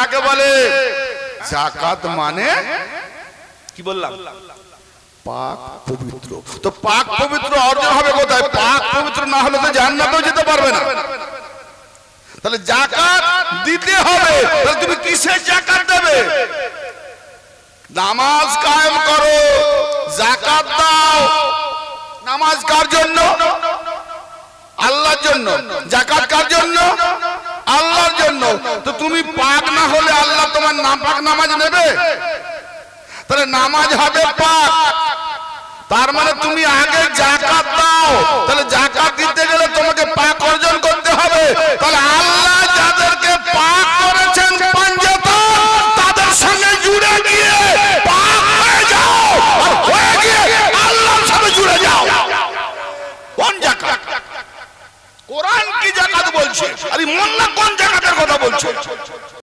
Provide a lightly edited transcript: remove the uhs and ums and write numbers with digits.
কাকে বলে? যাকাত মানে কি বললাম? পাক পবিত্র। তো পাক পবিত্র অর্জন হবে কোথায়? পাক পবিত্র না হলে তো জান্নাতেও যেতে পারবে না। তাহলে যাকাত দিতে হবে। তাহলে তুমি কিসের যাকাত দেবে? নামাজ কায়েম করো, যাকাত দাও। নামাজ কার জন্য? আল্লাহর জন্য। যাকাত কার জন্য? আল্লাহর জন্য। তো তুমি পাক না হলে আল্লাহ তোমার নাপাক নামাজ নেবে? তাহলে নামাজ হবে পাক। তার মানে তুমি আগে যাকাত দাও। তাহলে যাকাত দিতে গেলে তোমাকে পাক অর্জন করতে হবে। তাহলে আল্লাহ যাদেরকে পাক করেছেন পাঞ্জাতন, তাদের সঙ্গে জুড়ে গিয়ে পাক হয়ে যাও, আর হয়ে গিয়ে আল্লাহর সাথে জুড়ে যাও। কোন যাকাত? কোরআন কি যাকাত বলছে? আরে মোল্লা কোন যাকাতের কথা বলছে?